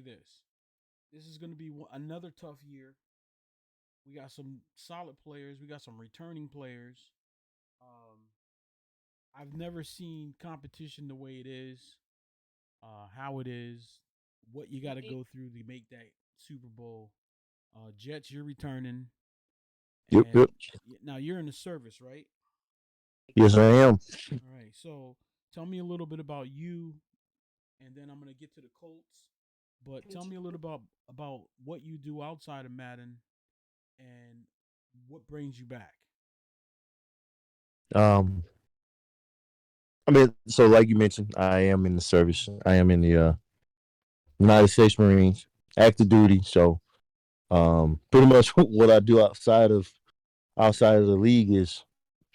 say this: this is going to be another tough year. We got some solid players. We got some returning players. Um, I've never seen competition the way it is, how it is, what you got to go through to make that Super Bowl. Jets, you're returning, Yep, and yep. now you're in the service, right? Yes, I am. All right. So tell me a little bit about you, and then I'm gonna get to the Colts. But tell me a little about what you do outside of Madden and what brings you back. Um, I mean, so like you mentioned, I am in the service. I am in the United States Marines, active duty. So, pretty much what I do outside of the league is,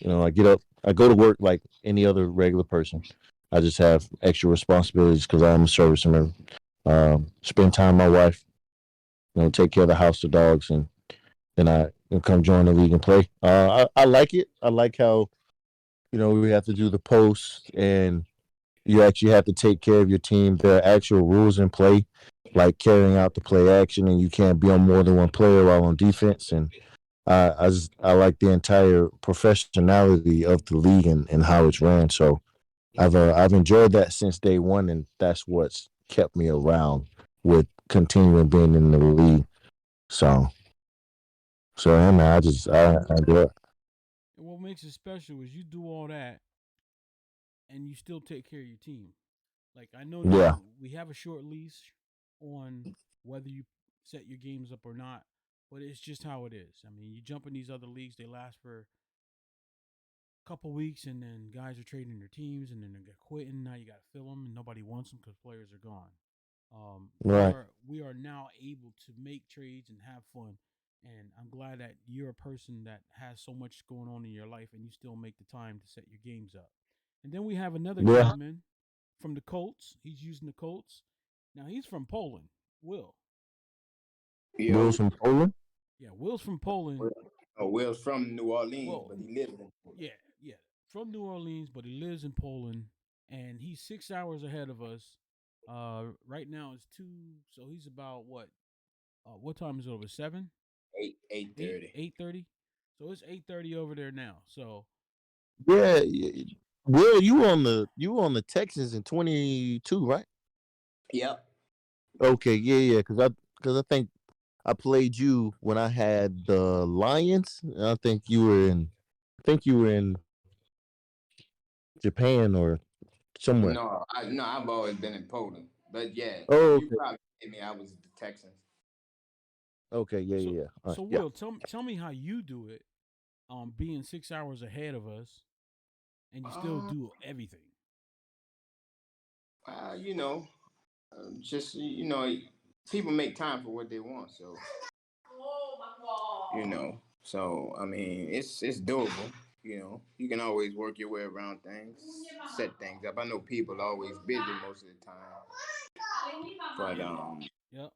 I get up, I go to work like any other regular person. I just have extra responsibilities because I'm a serviceman. Spend time with my wife, take care of the house, the dogs, and then I come join the league and play. I like it. I like how we have to do the posts and you actually have to take care of your team. There are actual rules in play, like carrying out the play action, and you can't be on more than one player while on defense. And I like the entire professionality of the league and how it's ran. So I've enjoyed that since day one, and that's what's kept me around with continuing being in the league. So yeah, man, I do it. And what makes it special is you do all that and you still take care of your team. Like I know Yeah, now we have a short leash on whether you set your games up or not, but it's just how it is. I mean, you jump in these other leagues, they last for a couple weeks, and then guys are trading their teams, and then they get quitting. Now you got to fill them, and nobody wants them because players are gone. We right. are now able to make trades and have fun, and I'm glad that you're a person that has so much going on in your life, and you still make the time to set your games up. And then we have another Yeah, gentleman from the Colts. He's using the Colts. Now he's from Poland. Will. Will's Yo, from Poland. Yeah, Will's from Poland. Will's from New Orleans, Well, but he lives in. yeah, yeah, from New Orleans, but he lives in Poland, and he's 6 hours ahead of us. Right now it's 2, so he's about what? What time is it over? 7, Eight 8, thirty. 8:30. So it's 8:30 over there now. So Yeah, Will, you were on the Texans in 22, right? Yep. Okay, yeah, because I think I played you when I had the Lions. And I think you were in Japan or somewhere. No, I've always been in Poland, but yeah, Oh, you okay, probably hit me. I was the Texans. okay, yeah, so yeah, yeah. All right, so yeah. Will, tell me how you do it. Being 6 hours ahead of us, and you still Uh, do everything. you know, just people make time for what they want, so So I mean, it's doable. You can always work your way around things, set things up. I know people are always busy most of the time, but Yep, yep.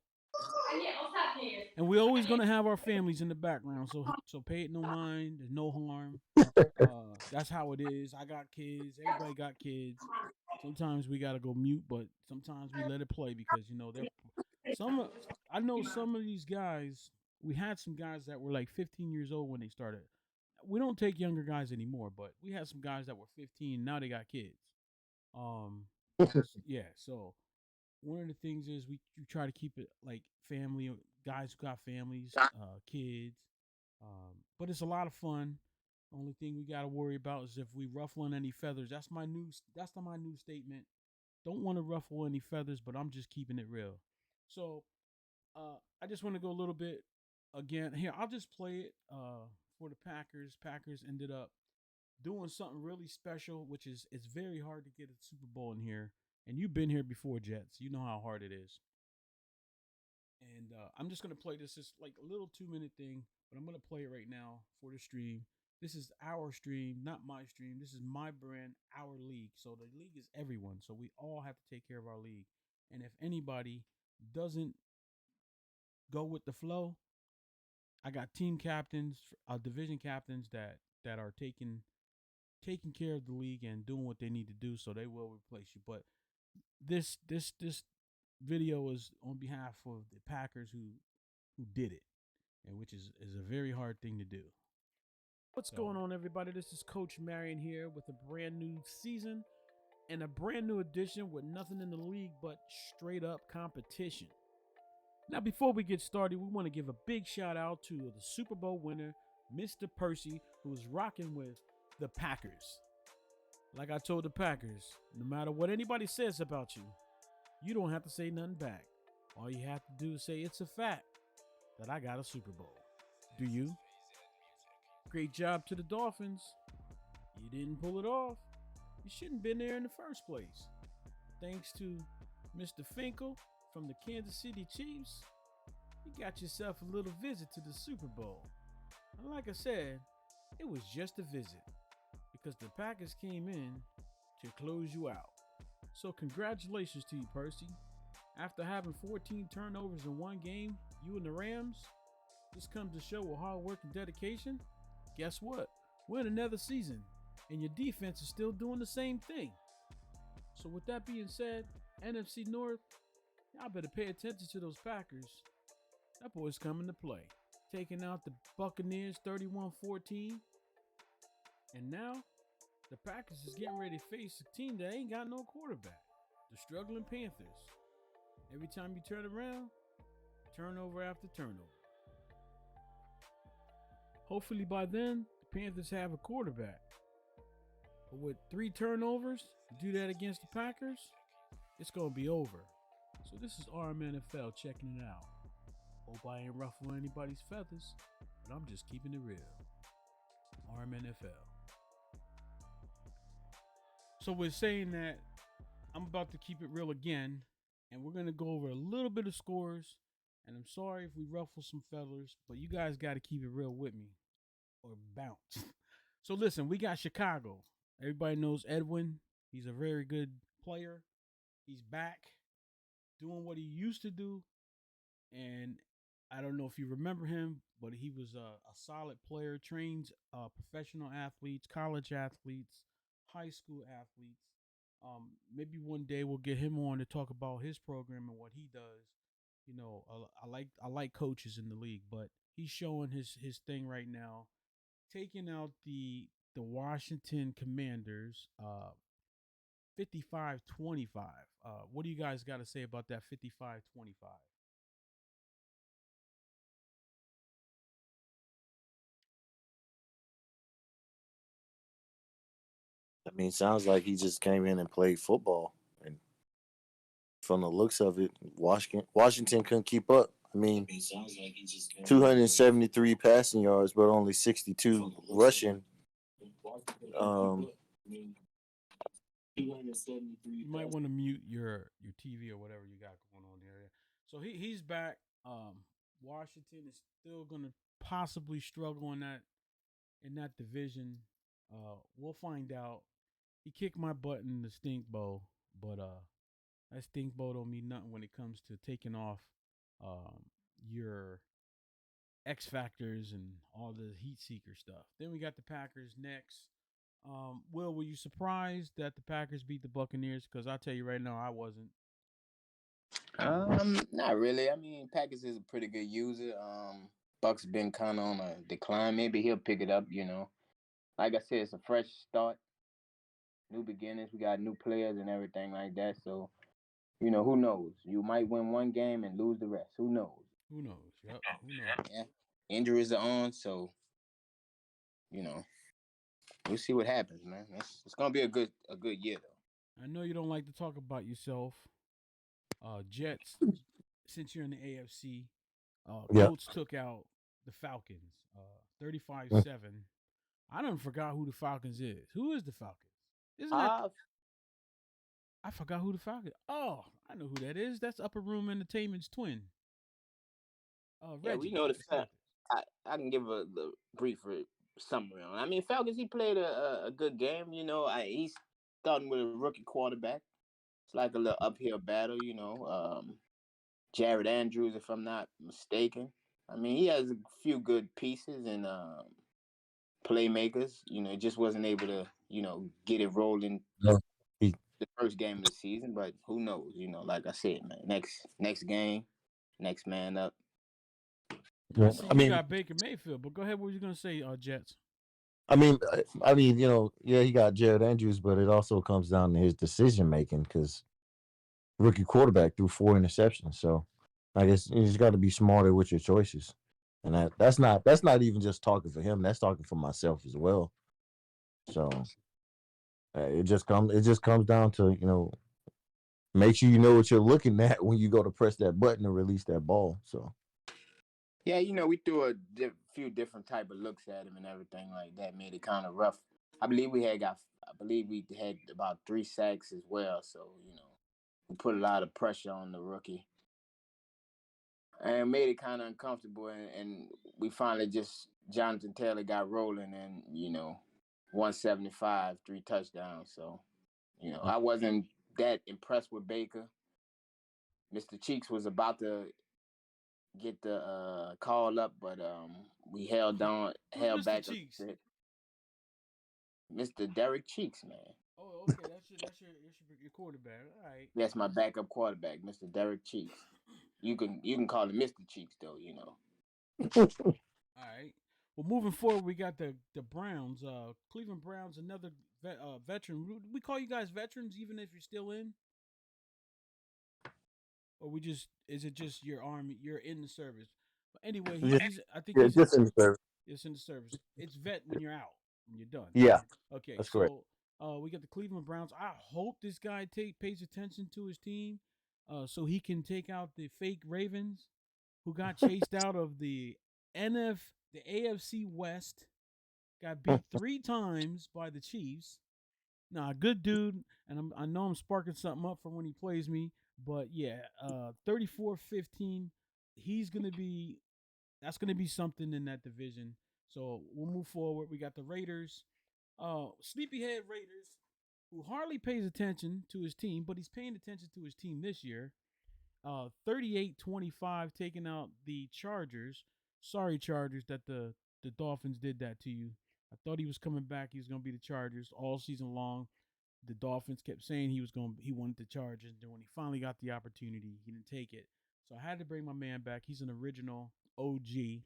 And we're always gonna have our families in the background, so pay it no mind. There's no harm. That's how it is. I got kids. Everybody got kids. Sometimes we gotta go mute, but sometimes we let it play because they're some. I know some of these guys. We had some guys that were like 15 years old when they started. We don't take younger guys anymore, but we had some guys that were 15. Now they got kids. Um, yeah. So one of the things is we try to keep it like family guys who got families, kids. But it's a lot of fun. Only thing we got to worry about is if we ruffling any feathers. That's my new statement. Don't want to ruffle any feathers, but I'm just keeping it real. So I just want to go a little bit again here. I'll just play it for the Packers. Packers ended up doing something really special, which is it's very hard to get a Super Bowl in here. And you've been here before, Jets. You know how hard it is. And I'm just gonna play this. It's like a little 2 minute thing, but I'm gonna play it right now for the stream. This is our stream, not my stream. This is my brand, our league. So the league is everyone. So we all have to take care of our league. And if anybody doesn't go with the flow, I got team captains, division captains that are taking care of the league and doing what they need to do. So they will replace you. But this video is on behalf of the Packers who did it, and which is a very hard thing to do. What's going on, everybody? This is Coach Marion here with a brand new season and a brand new edition with nothing in the league but straight up competition. Now, before we get started, we want to give a big shout out to the Super Bowl winner, Mr. Percy, who is rocking with the Packers. Like I told the Packers, no matter what anybody says about you, you don't have to say nothing back. All you have to do is say it's a fact that I got a Super Bowl. Do you? Great job to the Dolphins. You didn't pull it off. You shouldn't have been there in the first place. Thanks to Mr. Finkel from the Kansas City Chiefs, you got yourself a little visit to the Super Bowl. And like I said, it was just a visit because the Packers came in to close you out. So congratulations to you, Percy. After having 14 turnovers in one game, you and the Rams, this comes to show with hard work and dedication. Guess what? We're in another season, and your defense is still doing the same thing. So with that being said, NFC North, y'all better pay attention to those Packers. That boy's coming to play. Taking out the Buccaneers 31-14. And now, the Packers is getting ready to face a team that ain't got no quarterback. The struggling Panthers. Every time you turn around, turnover after turnover. Hopefully by then, the Panthers have a quarterback. But with 3 turnovers, do that against the Packers, it's going to be over. So this is Rmnfl checking it out. Hope I ain't ruffling anybody's feathers, but I'm just keeping it real. Rmnfl. So we're saying that I'm about to keep it real again, and we're going to go over a little bit of scores. And I'm sorry if we ruffle some feathers, but you guys got to keep it real with me or bounce. So listen, we got Chicago. Everybody knows Edwin. He's a very good player. He's back doing what he used to do. And I don't know if you remember him, but he was a solid player, trains professional athletes, college athletes, high school athletes. Maybe one day we'll get him on to talk about his program and what he does. You know, I like coaches in the league, but he's showing his thing right now, taking out the Washington Commanders 55-25. What do you guys got to say about that 55-25? I mean, sounds like he just came in and played football, and from the looks of it, Washington couldn't keep up. I mean, 273 passing yards, but only 62 rushing. You might want to mute your TV or whatever you got going on there. So he's back. Washington is still gonna possibly struggle in that division. We'll find out. He kicked my butt in the stink bowl, but that stink bowl don't mean nothing when it comes to taking off um, your X factors and all the heat seeker stuff. Then we got the Packers next. Will, were you surprised that the Packers beat the Buccaneers? Because I'll tell you right now, I wasn't. Not really. I mean, Packers is a pretty good user. Buck's been kind of on a decline. Maybe he'll pick it up. Like I said, it's a fresh start, new beginnings. We got new players and everything like that. So, who knows? You might win one game and lose the rest. Who knows? Who knows? Yep. Who knows? Yeah, injuries are on, so you know we'll see what happens, man. It's gonna be a good year though. I know you don't like to talk about yourself. Jets, since you're in the AFC, Yeah. Colts took out the Falcons 35-7. I don't forgot who the Falcons is. Who is the Falcons? Isn't that I forgot who the Falcons. Oh, I know who that is. That's Upper Room Entertainment's twin. Yeah, Reggie. we know the The fact. Falcons. I can give the brief summary on. I mean, Falcons. He played a good game. He's starting with a rookie quarterback. It's like a little uphill battle. Jared Andrews, if I'm not mistaken. I mean, he has a few good pieces and playmakers. Just wasn't able to get it rolling. No, he the first game of the season, but who knows? You know, like I said, man, next game, next man up. I Yeah. see I you mean, got Baker Mayfield, but go ahead. What were you gonna say, Jets? yeah, he got Jared Andrews, but it also comes down to his decision making because rookie quarterback threw 4 interceptions. So I guess you just got to be smarter with your choices, and that's not even just talking for him. That's talking for myself as well. So it just comes down to make sure you know what you're looking at when you go to press that button and release that ball. So Yeah, we threw a few different type of looks at him and everything like that. Made it kind of rough. I believe we had about 3 sacks as well. So we put a lot of pressure on the rookie and made it kind of uncomfortable. And we finally just Jonathan Taylor got rolling, and 175, 3 touchdowns. So I wasn't that impressed with Baker. Mr. Cheeks was about to get the call up, but we Who's held Mister back a Cheeks? bit. Mr. Derek Cheeks, man. Oh, okay. That's your quarterback. All right. That's my backup quarterback, Mr. Derek Cheeks. You can call him Mr. Cheeks though. All right. Well, moving forward, we got the Browns. Cleveland Browns, another veteran. We call you guys veterans, even if you're still in, or we just is it just your army? You're in the service. But anyway, yeah, he's I think yeah, he's just in the service. it's in the service. It's vet when you're out, when you're done. Yeah, Okay, that's correct. so we got the Cleveland Browns. I hope this guy pays attention to his team, so he can take out the fake Ravens, who got chased out of the AFC West, got beat 3 times by the Chiefs. Nah, good dude, and I know I'm sparking something up for when he plays me. But yeah, 34-15. He's gonna be That's gonna be something in that division. So we'll move forward. We got the Raiders, sleepyhead Raiders, who hardly pays attention to his team, but he's paying attention to his team this year. 38-25, taking out the Chargers. Sorry, Chargers, that the Dolphins did that to you. I thought he was coming back. He was going to be the Chargers all season long. The Dolphins kept saying he wanted the Chargers. And when he finally got the opportunity, he didn't take it. So I had to bring my man back. He's an original OG,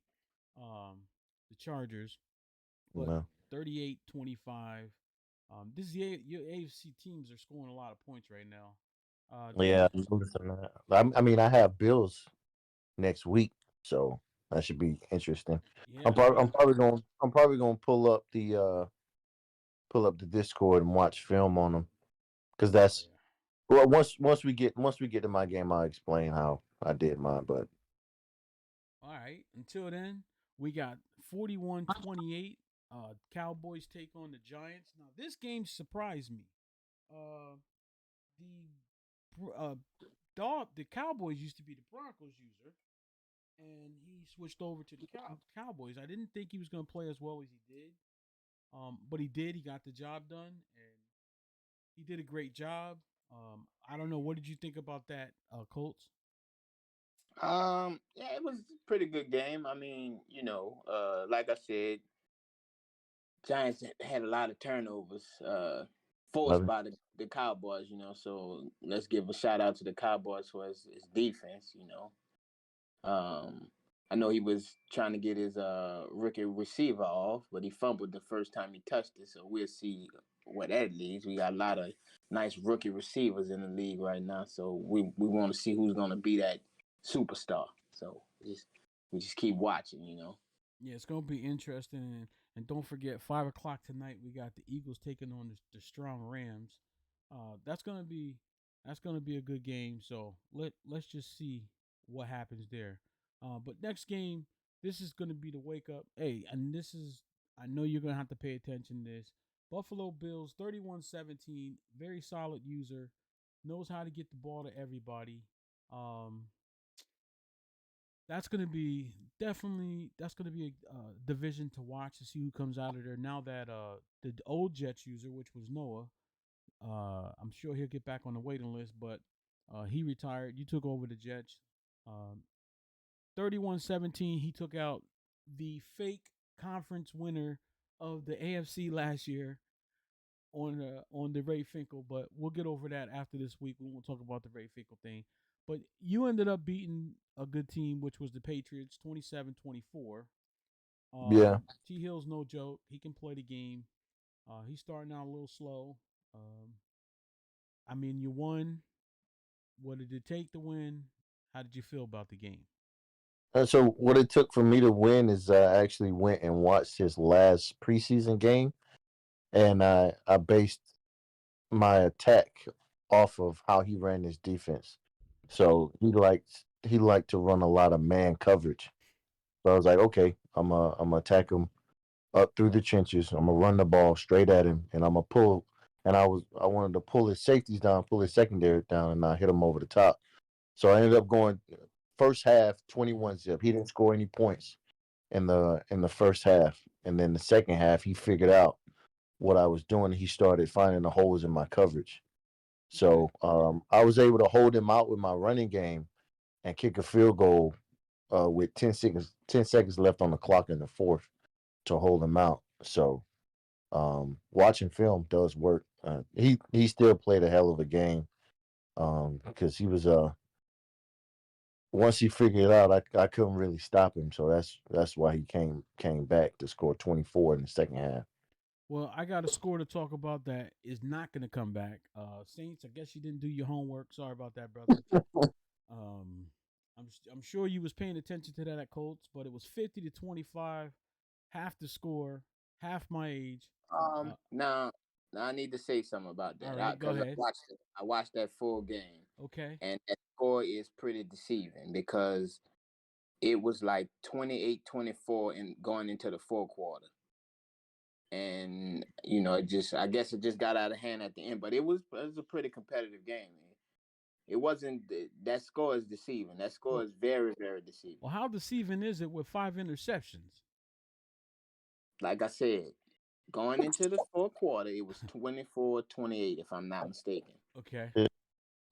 the Chargers. But No. 38-25. This is your AFC teams are scoring a lot of points right now. Yeah, I'm noticing that. I mean, I have Bills next week, so that should be interesting. Yeah, I'm we probably got. I'm probably going I'm probably going to pull up the Discord and watch film on them because Oh that's yeah. well once we get to my game, I'll explain how I did mine. But All right. Until then, we got 41-28. Cowboys take on the Giants. Now this game surprised me. Uh, the the Cowboys used to be the Broncos user, and he switched over to the Cowboys. I didn't think he was going to play as well as he did. But he did. He got the job done, and he did a great job. I don't know. What did you think about that, Colts? Yeah, it was a pretty good game. I mean, like I said, Giants had a lot of turnovers, forced love by the Cowboys. So let's give a shout out to the Cowboys for his defense. Um, I know he was trying to get his rookie receiver off, but he fumbled the first time he touched it. So we'll see what that leads. We got a lot of nice rookie receivers in the league right now. So we want to see who's going to be that superstar. So we just keep watching. Yeah, it's gonna be interesting, and don't forget 5 o'clock tonight. We got the Eagles taking on the strong Rams. That's gonna be a good game. So let's just see what happens there. But next game, this is gonna be the wake up. Hey, and this is I know you're gonna have to pay attention to this. Buffalo Bills 31-17, very solid user, knows how to get the ball to everybody. Um, that's going to be that's going to be a division to watch to see who comes out of there. Now that the old Jets user, which was Noah, I'm sure he'll get back on the waiting list, but he retired. You took over the Jets. Um, 31-17, he took out the fake conference winner of the AFC last year. on the Ray Finkel, but we'll get over that after this week. We won't talk about the Ray Finkel thing. But you ended up beating a good team, which was the Patriots, 27-24. Yeah. T. Hill's no joke. He can play the game. He's starting out a little slow. Um, I mean, you won. What did it take to win? How did you feel about the game? And so what it took for me to win is I actually went and watched his last preseason game, and I based my attack off of how he ran his defense. So he liked to run a lot of man coverage. So I was like, okay, I'm gonna attack him up through the trenches. I'm gonna run the ball straight at him, and I'm gonna pull. And I wanted to pull his safeties down, pull his secondary down, and I hit him over the top. So I ended up going first half 21-zip. He didn't score any points in the first half, and then the second half he figured out what I was doing. He started finding the holes in my coverage. Okay. So I was able to hold him out with my running game and kick a field goal with 10 seconds left on the clock in the fourth to hold him out. So watching film does work. He still played a hell of a game because he was once he figured it out, I couldn't really stop him. So that's why he came back to score 24 in the second half. Well, I got a score to talk about that is not going to come back. Saints, I guess you didn't do your homework. Sorry about that, brother. Um, I'm sure you was paying attention to that at Colts, but it was 50-25, half the score, half my age. Uh, Now, I need to say something about all that right, go because I ahead. watched it. I watched that full game, Okay. and that score is pretty deceiving because it was like 28-24 and going into the fourth quarter. And I guess it just got out of hand at the end, but it was a pretty competitive game. It wasn't that score is deceiving. That score Well, is very, very deceiving. well, how deceiving is it with 5 interceptions? Like I said, going into the fourth quarter, it was 24-28, if I'm not mistaken. Okay.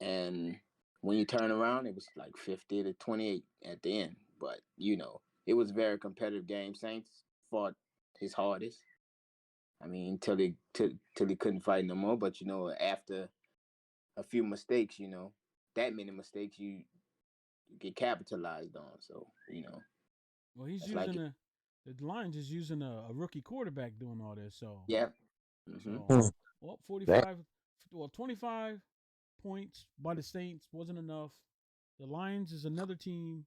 And when you turn around, it was like 50-28 at the end. But it was a very competitive game. Saints fought his hardest. I mean, till he couldn't fight no more. But after a few mistakes, that many mistakes you get capitalized on. So Well, he's that's like using it. the Lions is using a rookie quarterback doing all this. Yeah. Hmm. So, well, That 45, well, 25 points by the Saints wasn't enough. The Lions is another team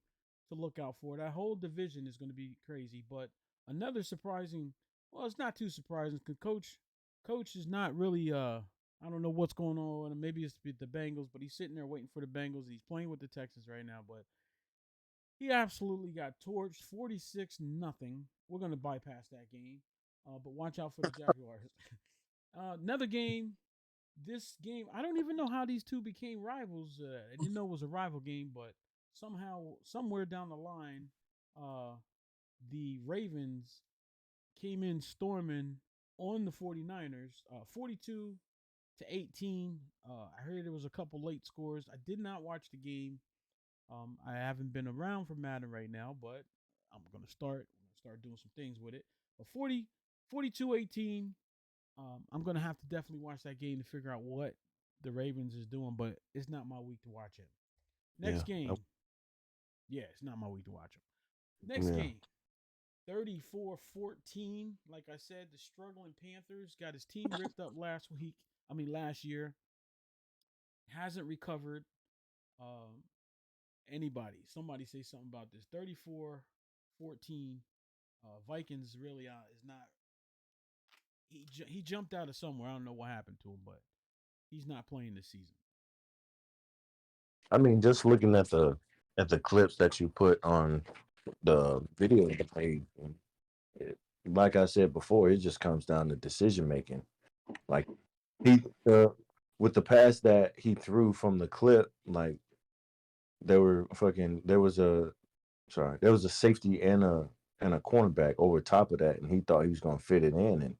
to look out for. That whole division is going to be crazy. But another surprising, well, it's not too surprising because coach is not really. I don't know what's going on. Maybe it's the Bengals, but he's sitting there waiting for the Bengals. And he's playing with the Texans right now, but he absolutely got torched, 46-0. We're going to bypass that game, but watch out for the Jaguars. Another game. This game, I don't even know how these two became rivals. I didn't know it was a rival game, but somehow, somewhere down the line, uh, the Ravens came in storming on the 49ers, 42-18. I heard there was a couple late scores. I did not watch the game. I haven't been around for Madden right now, but I'm gonna start doing some things with it. But 42-18. I'm gonna have to definitely watch that game to figure out what the Ravens is doing, but it's not my week to watch it. Next yeah. game, yeah, it's not my week to watch them. Next Yeah. game, 34-14. Like I said, the struggling Panthers got his team ripped up last week. I mean last year. Hasn't recovered. Um, anybody, somebody say something about this. 34-14. Vikings really is not. He jumped out of somewhere. I don't know what happened to him, but he's not playing this season. I mean, just looking at the clips that you put on the video page, it, like I said before, it just comes down to decision making. Like he with the pass that he threw from the clip, like there was a safety and a cornerback over top of that, and he thought he was gonna fit it in, and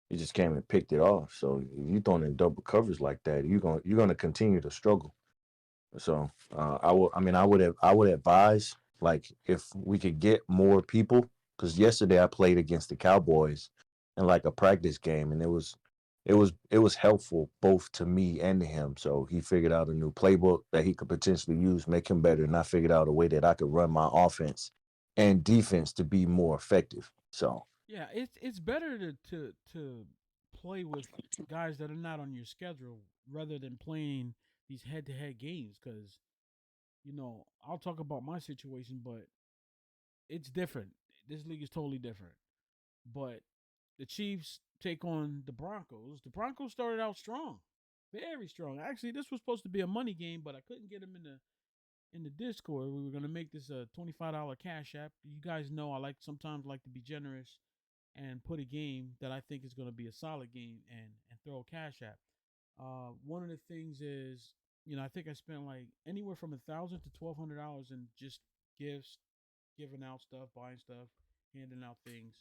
he just came and picked it off. So if you throwing in double coverage like that, you're gonna continue to struggle. So I would advise, like, if we could get more people, because yesterday I played against the Cowboys in like a practice game, and it was helpful both to me and to him. So he figured out a new playbook that he could potentially use, make him better, and I figured out a way that I could run my offense and defense to be more effective. So Yeah, it's better to play with guys that are not on your schedule rather than playing these head to head games because I'll talk about my situation, but it's different. This league is totally different. But the Chiefs take on the Broncos. The Broncos started out strong, very strong. Actually, this was supposed to be a money game, but I couldn't get them in the Discord. We were gonna make this a $25 cash app. You guys know I sometimes like to be generous and put a game that I think is gonna be a solid game and throw a cash app. One of the things is, I think I spent like anywhere from $1,000 to $1,200 in just gifts, giving out stuff, buying stuff, handing out things.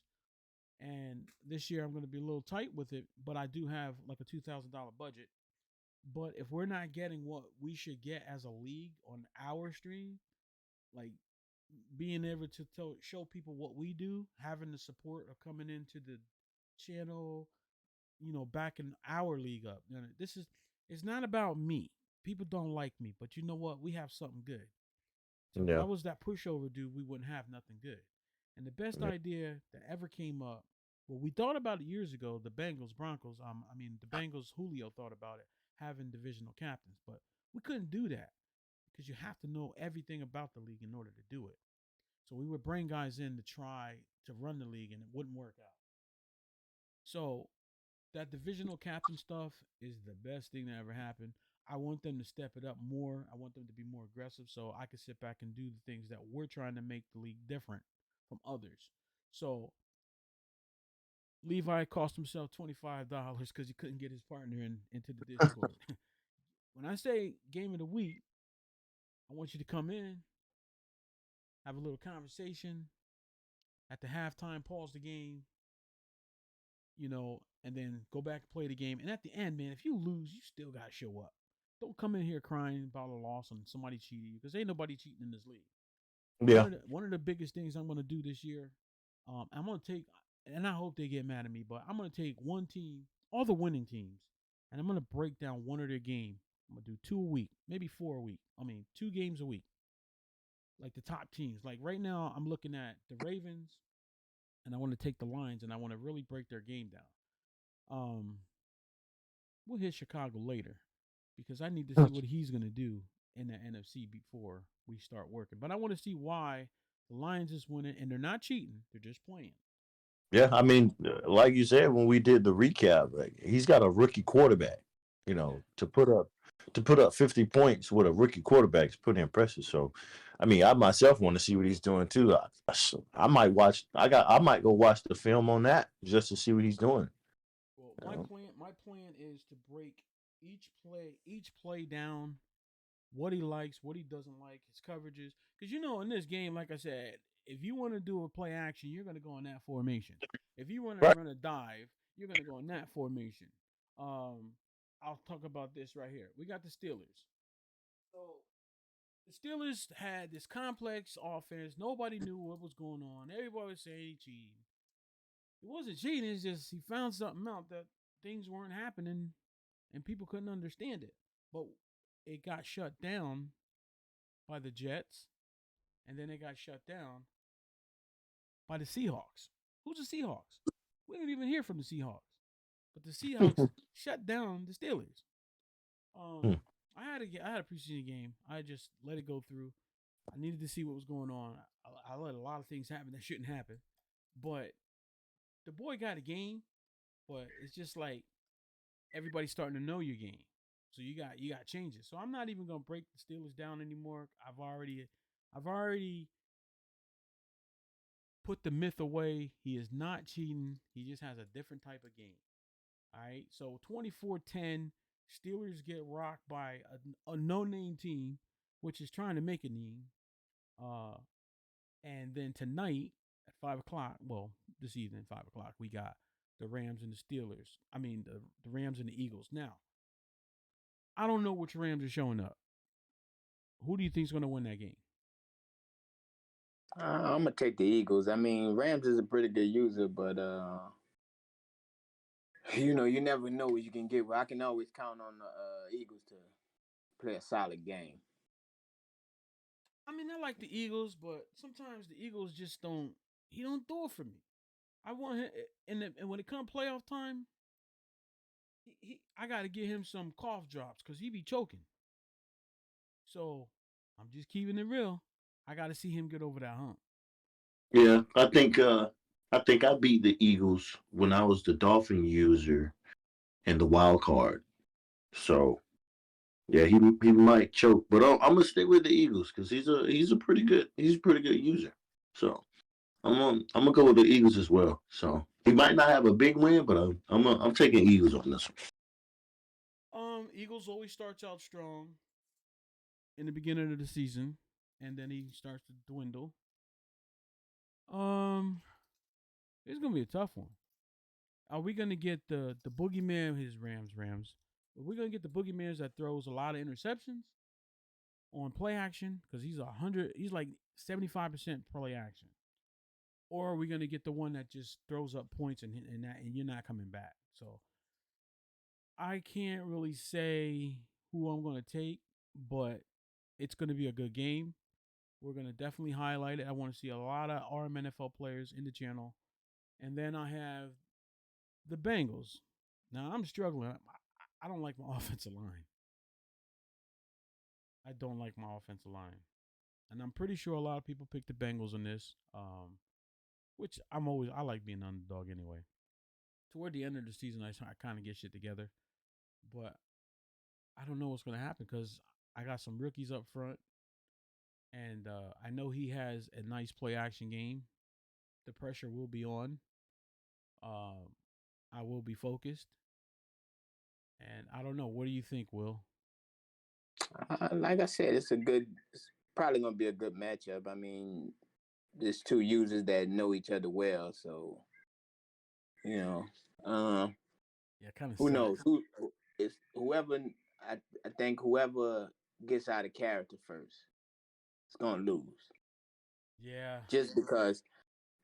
And this year I'm going to be a little tight with it, but I do have like a $2,000 budget. But if we're not getting what we should get as a league on our stream, like being able to show people what we do, having the support of coming into the channel, backing our league up. This is it's not about me. People don't like me, but you know what? We have something good. So if I yeah, was that pushover dude, we wouldn't have nothing good. And the best yeah, idea that ever came up, well, we thought about it years ago. The Bengals, Broncos. I mean, the Bengals. Julio thought about it having divisional captains, but we couldn't do that because you have to know everything about the league in order to do it. So we would bring guys in to try to run the league, and it wouldn't work out. So that divisional captain stuff is the best thing that ever happened. I want them to step it up more. I want them to be more aggressive so I can sit back and do the things that we're trying to make the league different from others. So Levi cost himself $25 because he couldn't get his partner into the Discord. When I say game of the week, I want you to come in, have a little conversation at the halftime, pause the game, and then go back and play the game. And at the end, man, if you lose, you still got to show up. Don't come in here crying about a loss and somebody cheated you because ain't nobody cheating in this league. yeah, One of the biggest things I'm going to do this year, I'm going to take, and I hope they get mad at me, but I'm going to take one team, all the winning teams, and I'm going to break down one of their game. I'm going to do two a week, maybe four a week. I mean, 2 games a week, like the top teams. Like right now, I'm looking at the Ravens, and I want to take the Lions, and I want to really break their game down. Um, we'll hit Chicago later because I need to see what he's going to do in the NFC before we start working. But I want to see why the Lions is winning, and they're not cheating; they're just playing. yeah. I mean, like you said when we did the recap, like, he's got a rookie quarterback. Yeah. To put up 50 points with a rookie quarterback is pretty impressive. So, I mean, I myself want to see what he's doing too. I might watch. I might go watch the film on that just to see what he's doing. Well, You know? my plan is to break each play down, what he likes, what he doesn't like, his coverages. Because in this game, like I said, if you want to do a play action, you're gonna go in that formation. If you want to Right. run a dive, you're gonna go in that formation. Um, I'll talk about this right here. We got the Steelers. So the Steelers had this complex offense. Nobody knew what was going on. Everybody was saying he cheating. It wasn't cheating. It's just he found something out that things weren't happening and people couldn't understand it. But it got shut down by the Jets, and then it got shut down by the Seahawks. Who's the Seahawks? We didn't even hear from the Seahawks, but the Seahawks shut down the Steelers. Hmm. I had a preseason game. I just let it go through. I needed to see what was going on. I let a lot of things happen that shouldn't happen, but the boy got a game. But it's just like everybody's starting to know your game. So you got changes. So I'm not even gonna break the Steelers down anymore. I've already put the myth away. He is not cheating. He just has a different type of game. All right. So 24-10, Steelers get rocked by a no-name team, which is trying to make a name. Uh, and then tonight at 5 o'clock, well, this evening 5 o'clock, we got the Rams and the Steelers. I mean the Rams and the Eagles. Now I don't know which Rams are showing up. Who do you think is going to win that game? I'm gonna take the Eagles. I mean, Rams is a pretty good user, but You never know what you can get. But I can always count on the Eagles to play a solid game. I mean, I like the Eagles, but sometimes the Eagles just don't. He don't do it for me. I want him, and when it comes playoff time, I got to get him some cough drops because he be choking. So I'm just keeping it real. I got to see him get over that hump. Yeah, I think I beat the Eagles when I was the Dolphin user and the wild card. So yeah, he might choke, but I'm gonna stick with the Eagles because he's a pretty good user. So I'm gonna go with the Eagles as well. So he might not have a big win, but I'm taking Eagles on this one. Eagles always starts out strong in the beginning of the season, and then he starts to dwindle. Um, it's gonna be a tough one. Are we gonna get the boogeyman? His Rams. Are we gonna get the boogeyman that throws a lot of interceptions on play action because he's 100? He's like 75% play action. Or are we gonna get the one that just throws up points and you're not coming back? So I can't really say who I'm gonna take, but it's gonna be a good game. We're gonna definitely highlight it. I want to see a lot of Rmnfl players in the channel, and then I have the Bengals. Now I'm struggling. I don't like my offensive line. I don't like my offensive line, and I'm pretty sure a lot of people pick the Bengals in this. Which I like being an underdog anyway. Toward the end of the season, I kind of get shit together, but I don't know what's gonna happen because I got some rookies up front, and I know he has a nice play action game. The pressure will be on. Um, I will be focused, and I don't know. What do you think, Will? Like I said, it's probably gonna be a good matchup. I mean, there's two users that know each other well, so you know, uh, Yeah, kind of who sucks. knows? It's whoever. I think whoever gets out of character first is gonna lose. Yeah, Just because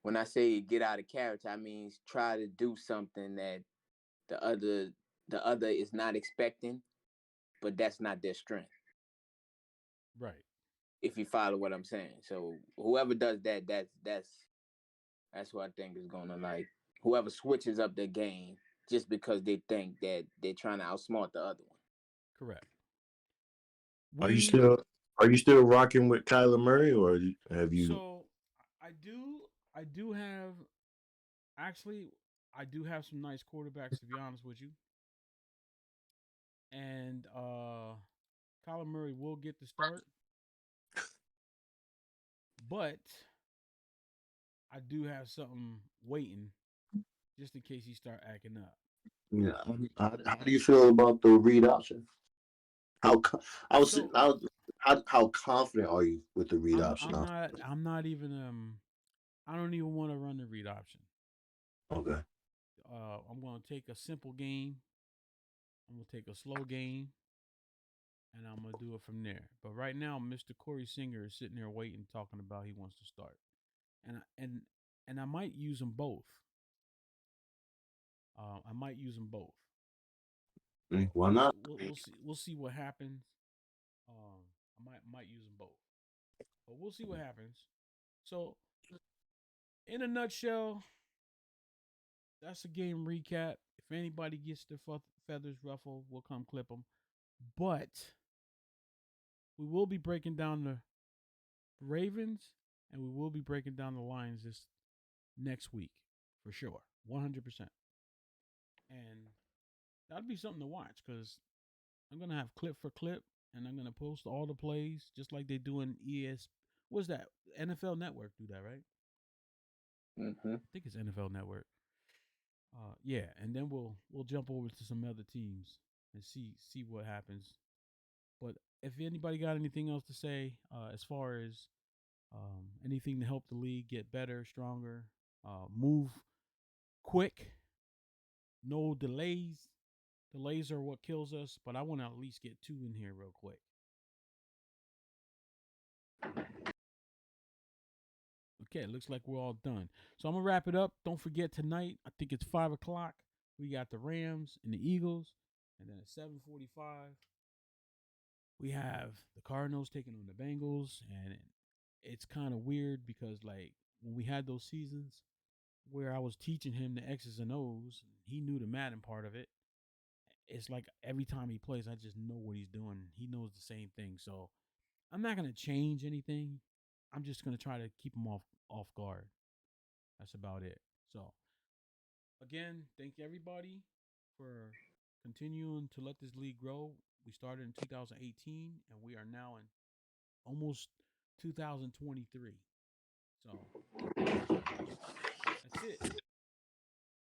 when I say get out of character, I mean try to do something that the other the other is not expecting, but that's not their strength. right. If you follow what I'm saying, so whoever does that, that's what I think is gonna like whoever switches up their game just because they think that they're trying to outsmart the other one. Correct. Are you We still are you still rocking with Kyler Murray, or have you? so I do have actually I do have some nice quarterbacks to be honest with you, and Kyler Murray will get the start, but I do have something waiting just in case he start acting up. Yeah, how do you feel about the read option? How co- I was So how confident are you with the read option now? I'm not even I don't even want to run the read option. Okay. I'm gonna take a simple game. I'm gonna take a slow game, and I'm gonna do it from there. But right now, Mr. Corey Singer is sitting there waiting, talking about he wants to start, and and I might use them both. I might use them both. Why not? We'll see what happens. I might use them both, but we'll see what happens. So, in a nutshell, that's a game recap. If anybody gets their feathers ruffled, we'll come clip them. But we will be breaking down the Ravens, and we will be breaking down the Lions this next week for sure, 100%. And that'll be something to watch because I'm gonna have clip for clip, and I'm gonna post all the plays just like they do in ES. What's that? NFL Network do that, right? Mm-hmm. I think it's NFL Network. Yeah, and then we'll jump over to some other teams and see what happens. But if anybody got anything else to say, as far as anything to help the league get better, stronger, move quick, no delays. Delays are what kills us, but I want to at least get two in here real quick. Okay, it looks like we're all done. So I'm gonna wrap it up. Don't forget tonight. I think it's 5 o'clock. we got the Rams and the Eagles, and then at 7:45 we have the Cardinals taking on the Bengals, and it's kind of weird because like when we had those seasons where I was teaching him the X's and O's, he knew the Madden part of it. It's like every time he plays, I just know what he's doing. He knows the same thing, so I'm not gonna change anything. I'm just gonna try to keep him off guard. That's about it. So again, thank everybody for continuing to let this league grow. We started in 2018 and we are now in almost 2023. So that's it.